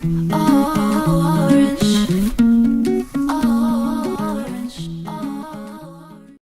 Orange, orange, orange.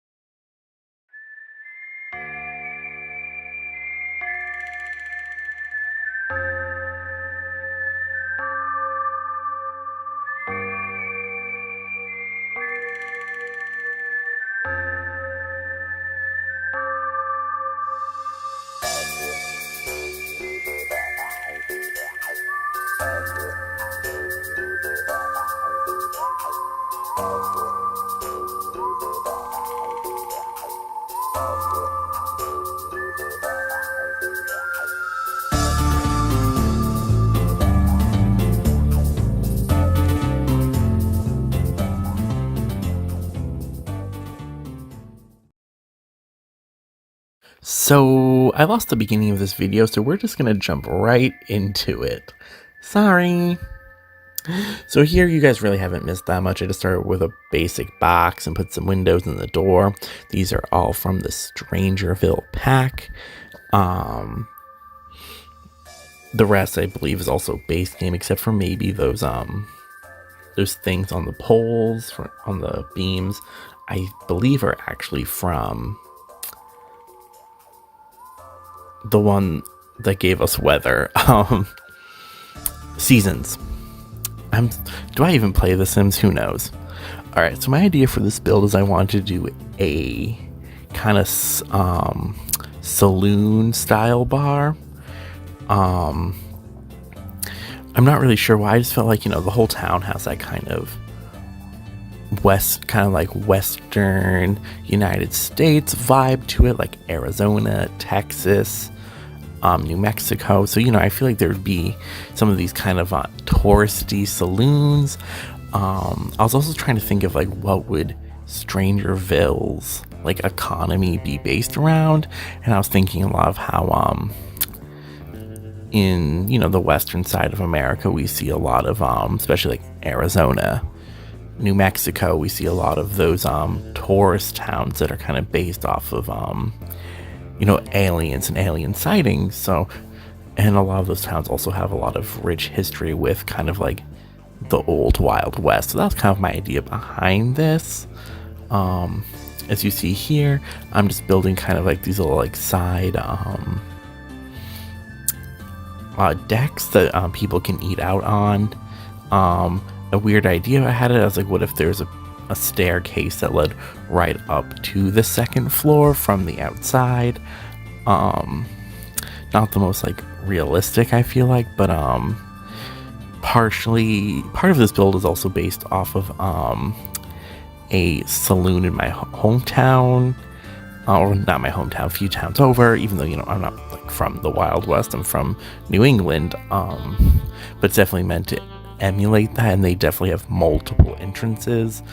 So I lost the beginning of this video, so we're just gonna jump right into it. Sorry. So here you guys really haven't missed that much. I just started with a basic box and put some windows in the door. These are all from the StrangerVille pack. The rest I believe is also base game, except for maybe those things on the poles on the beams. I believe are actually from the one that gave us weather seasons. Do I even play The Sims? Who knows? All right, so my idea for this build is I want to do a kind of saloon style bar. I'm not really sure why. I just felt like, the whole town has that kind of Western United States vibe to it, like Arizona, Texas, New Mexico. So, I feel like there would be some of these kind of touristy saloons. I was also trying to think of what would Strangerville's economy be based around, and I was thinking a lot of how in the western side of America we see a lot of especially Arizona, New Mexico, we see a lot of those tourist towns that are kind of based off of aliens and alien sightings. So, and a lot of those towns also have a lot of rich history with kind of the old Wild West. So that's kind of my idea behind this. As you see here, I'm just building kind of these little side decks that people can eat out on. A weird idea I had, I was like, what if there's a staircase that led right up to the second floor from the outside? Not the most realistic, I feel like, but partially part of this build is also based off of a saloon in my hometown, or not my hometown, a few towns over, even though I'm not from the Wild West, I'm from New England, but it's definitely meant to emulate that, and they definitely have multiple entrances.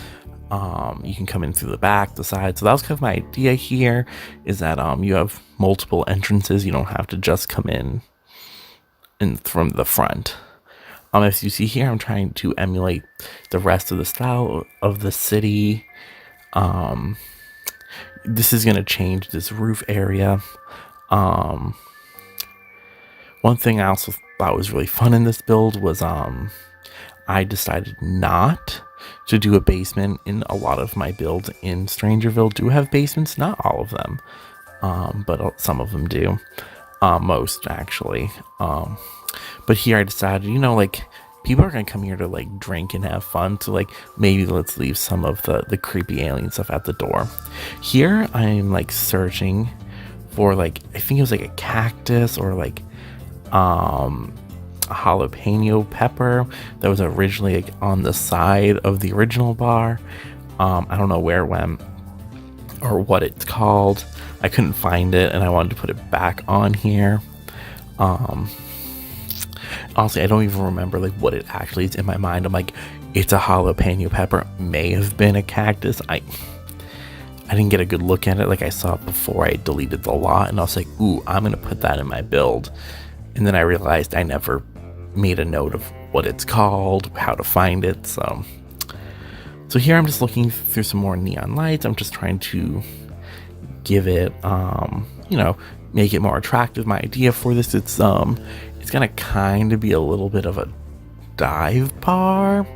You can come in through the back, the side. So that was kind of my idea here, is that you have multiple entrances. You don't have to just come in from the front. As you see here, I'm trying to emulate the rest of the style of the city. This is going to change this roof area. One thing I also thought was really fun in this build was I decided not to do a basement. In a lot of my builds in Strangerville do have basements, not all of them, but some of them do, most actually. But here I decided, people are gonna come here to drink and have fun, so maybe let's leave some of the creepy alien stuff at the door. Here I'm searching for I think it was a cactus or a jalapeno pepper that was originally on the side of the original bar. I don't know where it went or what it's called. I couldn't find it, and I wanted to put it back on here. Honestly, I don't even remember what it actually is in my mind. I'm it's a jalapeno pepper. May have been a cactus. I didn't get a good look at it. I saw it before I deleted the lot, and I was like, ooh, I'm gonna put that in my build. And then I realized I never made a note of what it's called, how to find it. So here I'm just looking through some more neon lights. I'm just trying to give it, make it more attractive. My idea for this, it's gonna kind of be a little bit of a dive bar.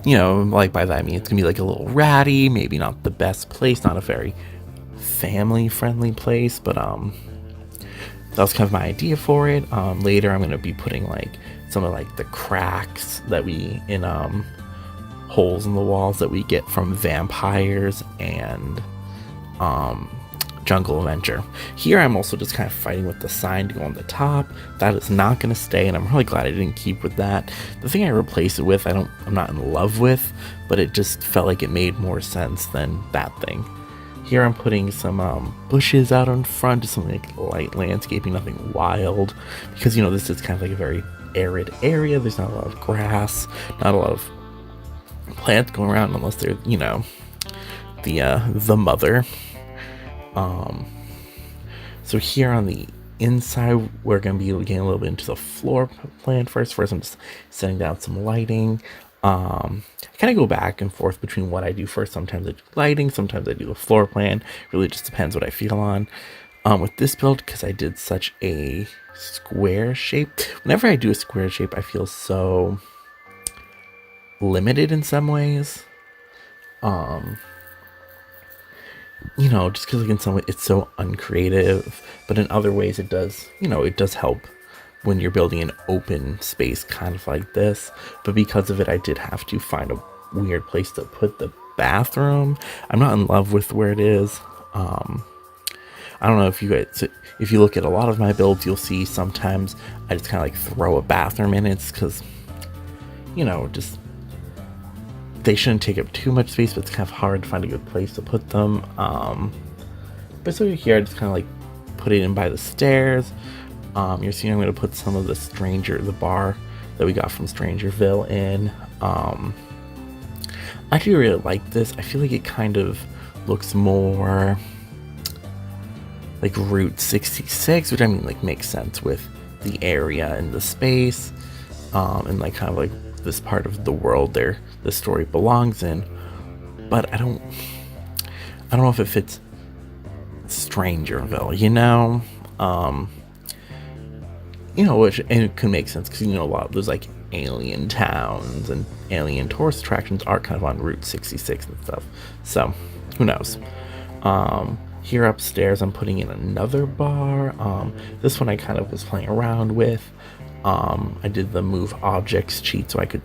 Like by that I mean it's gonna be like a little ratty, maybe not the best place, not a very family friendly place, but that was kind of my idea for it. Later I'm gonna be putting like some of like the cracks that we in holes in the walls that we get from vampires and Jungle Adventure. Here I'm also just kind of fighting with the sign to go on the top. That is not going to stay, and I'm really glad I didn't keep with that. The thing I replaced it with, I'm not in love with, but it just felt like it made more sense than that thing. Here I'm putting some bushes out in front, just something like light landscaping, nothing wild, because this is kind of like a very arid area. There's not a lot of grass, not a lot of plants going around unless they're the mother. So here on the inside, we're going to be getting a little bit into the floor plan first. First, I'm just setting down some lighting. I kind of go back and forth between what I do first. Sometimes I do lighting, sometimes I do the floor plan. Really just depends what I feel on. With this build, because I did such a square shape, whenever I do a square shape, I feel so limited in some ways. Just because like in some way it's so uncreative, but in other ways it does help when you're building an open space kind of like this. But because of it, I did have to find a weird place to put the bathroom. I'm not in love with where it is. I don't know if you look at a lot of my builds, you'll see sometimes I just kind of like throw a bathroom in. It's because just they shouldn't take up too much space, but it's kind of hard to find a good place to put them. But so here I just kind of like put it in by the stairs. You're seeing I'm going to put some of the bar that we got from StrangerVille in. I actually really like this. I feel like it kind of looks more like Route 66, which I mean like makes sense with the area and the space, and like kind of like this part of the world there the story belongs in. But I don't know if it fits Strangerville, which, and it could make sense because a lot of those like alien towns and alien tourist attractions are kind of on Route 66 and stuff. So who knows? Here upstairs I'm putting in another bar. This one I kind of was playing around with. I did the move objects cheat so I could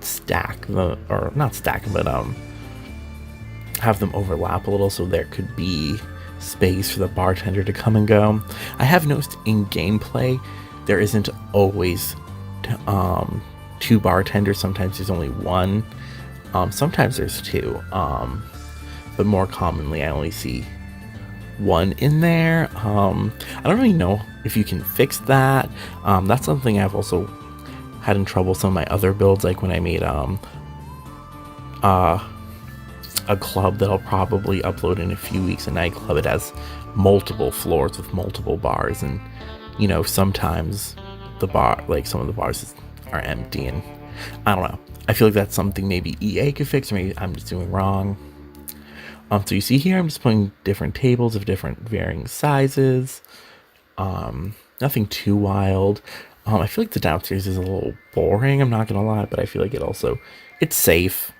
have them overlap a little so there could be space for the bartender to come and go. I have noticed in gameplay there isn't always two bartenders. Sometimes there's only one. Sometimes there's two. But more commonly I only see one in there. I don't really know if you can fix that. That's something I've also had in trouble some of my other builds, like when I made a club that I'll probably upload in a few weeks, a nightclub. It has multiple floors with multiple bars, and sometimes some of the bars are empty, and I don't know. I feel like that's something maybe EA could fix, or maybe I'm just doing wrong. So you see here, I'm just putting different tables of different varying sizes. Nothing too wild. I feel like the downstairs is a little boring, I'm not gonna lie, but I feel like it's safe.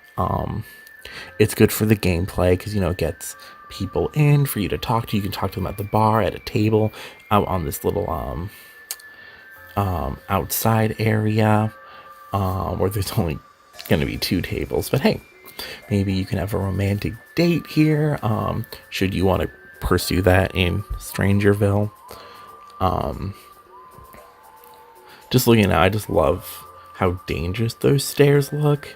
It's good for the gameplay because it gets people in for you to talk to. You can talk to them at the bar, at a table, out on this little outside area where there's only gonna be 2 tables. But hey, maybe you can have a romantic date here, should you want to pursue that in Strangerville. Just looking at it, I just love how dangerous those stairs look.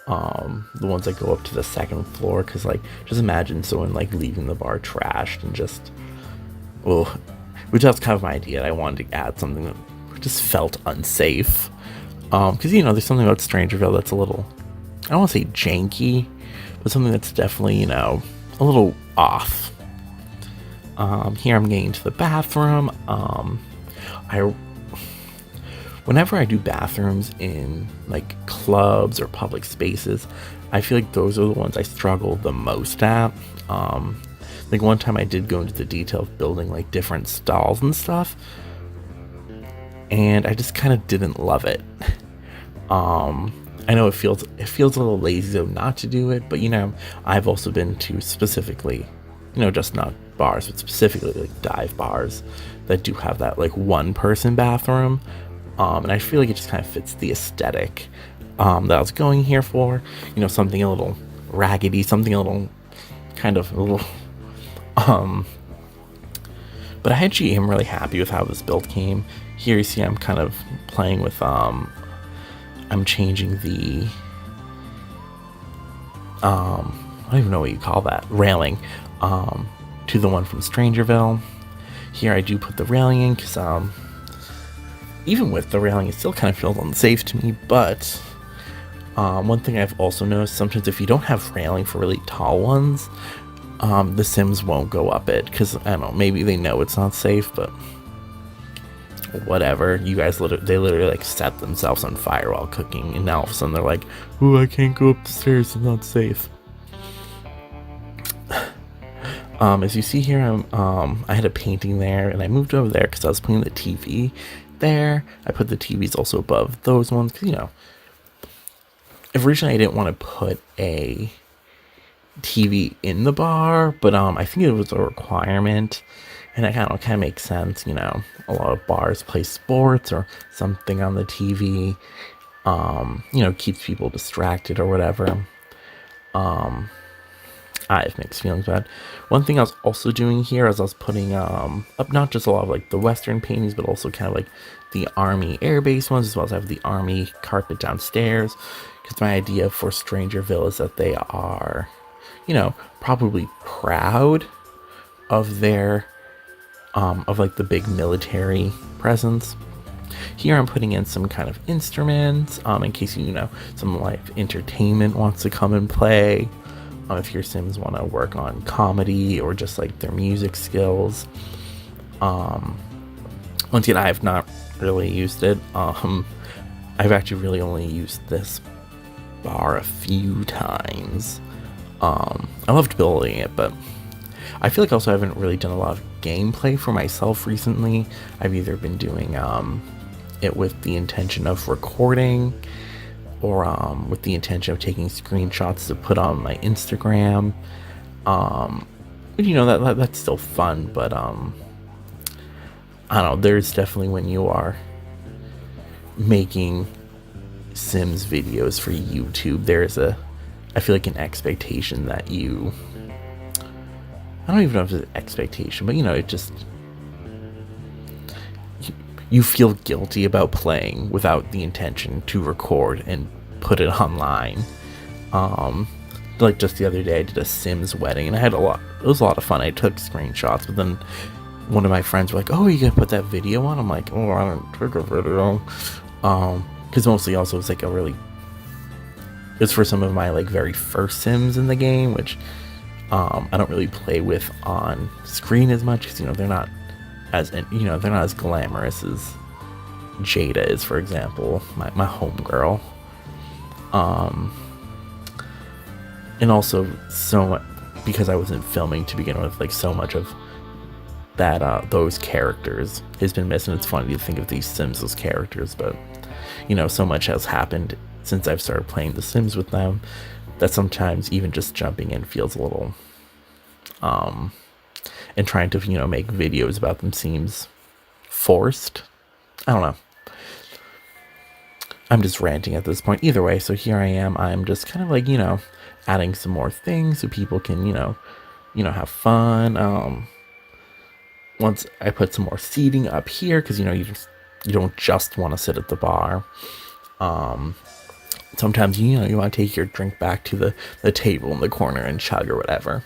The ones that go up to the 2nd floor, because just imagine someone leaving the bar trashed and just, which that's kind of my idea. I wanted to add something that just felt unsafe, because there's something about Strangerville that's a little, I don't want to say janky, but something that's definitely, a little off. Here I'm getting to the bathroom. Whenever I do bathrooms in clubs or public spaces, I feel like those are the ones I struggle the most at. One time I did go into the detail of building different stalls and stuff. and I just kind of didn't love it. I know it feels a little lazy though not to do it, but I've also been to specifically, just not bars, but specifically like dive bars that do have that like one person bathroom. And I feel like it just kind of fits the aesthetic that I was going here for. Something a little raggedy, something a little kind of a little but I actually am really happy with how this build came. Here you see I'm kind of playing with I'm changing the I don't even know what you call that railing to the one from StrangerVille. Here I do put the railing in because even with the railing it still kind of feels unsafe to me. But one thing I've also noticed, sometimes if you don't have railing for really tall ones, the Sims won't go up it because I don't know, maybe they know it's not safe, but whatever. You guys they literally like set themselves on fire while cooking, and now all of a sudden they're like, "Ooh, I can't go up the stairs, it's not safe." As you see here, I had a painting there, and I moved over there because I was putting the TV there. I put the TVs also above those ones because originally I didn't want to put a TV in the bar, but I think it was a requirement, and that kind of makes sense. A lot of bars play sports or something on the TV, keeps people distracted or whatever. I have mixed feelings about it. One thing I was also doing here is I was putting up not just a lot of like the Western paintings, but also kind of like the Army Air Base ones, as well as I have the Army carpet downstairs, because my idea for StrangerVille is that they are probably proud of their of like the big military presence. Here I'm putting in some kind of instruments in case some live entertainment wants to come and play. If your Sims want to work on comedy or just like their music skills. Once again, I have not really used it. I've actually really only used this bar a few times. I loved building it, but I feel like also I haven't really done a lot of gameplay for myself recently. I've either been doing it with the intention of recording, or with the intention of taking screenshots to put on my Instagram. But that's still fun, but I don't know, there's definitely when you are making Sims videos for YouTube, I feel like an expectation that I don't even know if it's an expectation, but it just, you feel guilty about playing without the intention to record and put it online. Like just the other day I did a Sims wedding and it was a lot of fun. I took screenshots, but then one of my friends were like, "Oh, you gotta put that video on?" I'm like, "Oh, I don't take a video." Because mostly also it's like it's for some of my like very first Sims in the game, which I don't really play with on screen as much because they're not as glamorous as Jada is, for example, my homegirl. And also so much because I wasn't filming to begin with, like so much of that those characters has been missing. It's funny to think of these Sims as characters, but so much has happened since I've started playing The Sims with them that sometimes even just jumping in feels a little and trying to make videos about them seems forced. I don't know. I'm just ranting at this point. Either way, so here I am. I'm just kind of like adding some more things so people can have fun. Once I put some more seating up here because you don't just want to sit at the bar. Sometimes you want to take your drink back to the table in the corner and chug or whatever.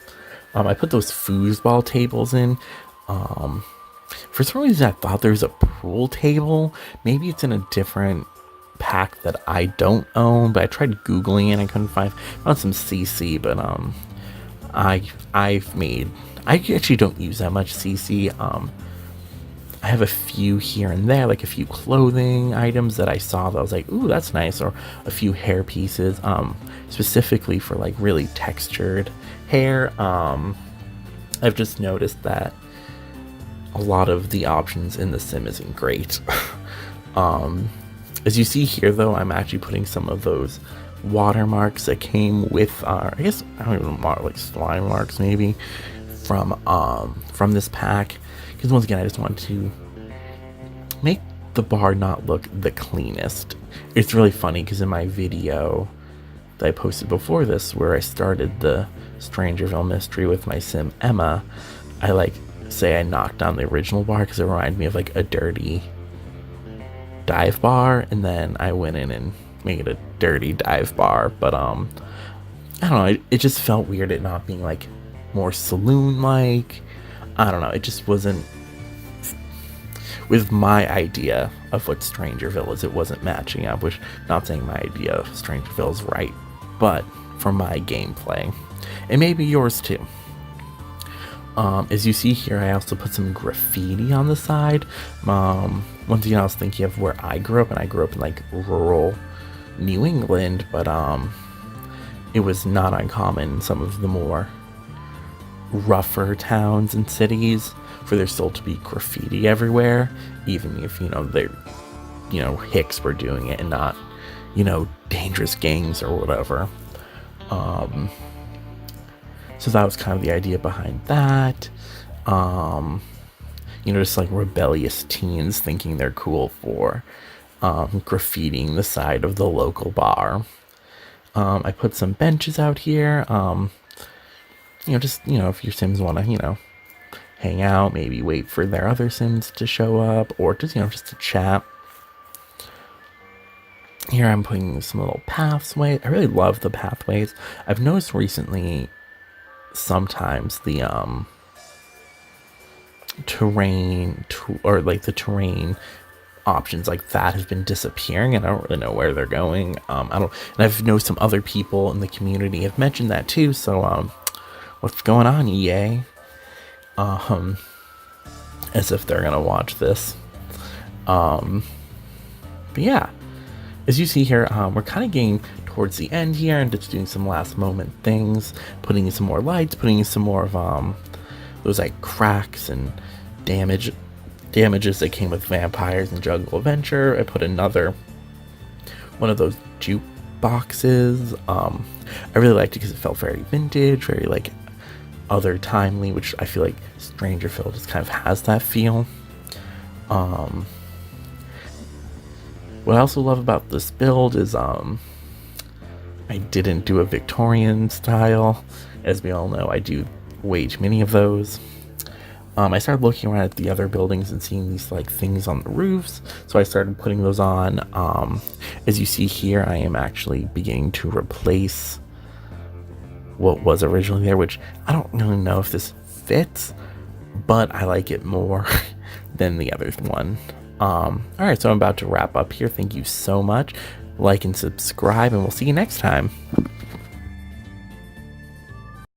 I put those foosball tables in. For some reason I thought there was a pool table. Maybe it's in a different pack that I don't own, but I tried Googling it and I couldn't find some CC, but I actually don't use that much CC. I have a few here and there, like a few clothing items that I saw that I was like, ooh, that's nice, or a few hair pieces, specifically for like really textured hair. I've just noticed that a lot of the options in the sim isn't great. As you see here, though, I'm actually putting some of those watermarks that came with, I guess, I don't even know, like slime marks maybe, from this pack. Because once again, I just wanted to make the bar not look the cleanest. It's really funny because in my video that I posted before this, where I started the StrangerVille mystery with my sim Emma, I like say I knocked down the original bar because it reminded me of like a dirty dive bar, and then I went in and made a dirty dive bar. But I don't know, it just felt weird it not being like more saloon like. I don't know, it just wasn't with my idea of what Strangerville is. It wasn't matching up, which, not saying my idea of Strangerville is right, but for my gameplay, and maybe yours too. As you see here, I also put some graffiti on the side. Once again, I was thinking of where I grew up, and I grew up in like rural New England, but it was not uncommon in some of the more rougher towns and cities for there still to be graffiti everywhere, even if, they're, hicks were doing it and not, dangerous gangs or whatever. So that was kind of the idea behind that. Just like rebellious teens thinking they're cool for graffitiing the side of the local bar. I put some benches out here. If your Sims want to, hang out, maybe wait for their other Sims to show up, or just, just to chat. Here I'm putting some little pathways. I really love the pathways. I've noticed recently sometimes the terrain the terrain options like that have been disappearing, and I don't really know where they're going. And I've noticed some other people in the community have mentioned that too, so what's going on, EA? As if they're gonna watch this. But yeah, as you see here, we're kind of getting towards the end here and just doing some last moment things, putting in some more lights, putting in some more of those like cracks and damages that came with Vampires and Jungle Adventure. I put another one of those jukeboxes. I really liked it because it felt very vintage, very like other timely, which I feel like Strangerville just kind of has that feel. What I also love about this build is I didn't do a Victorian style. As we all know, I do way too many of those. I started looking around at the other buildings and seeing these like things on the roofs, so I started putting those on. As you see here, I am actually beginning to replace what was originally there, which I don't really know if this fits, but I like it more than the other one. Alright, so I'm about to wrap up here. Thank you so much. Like and subscribe, and we'll see you next time.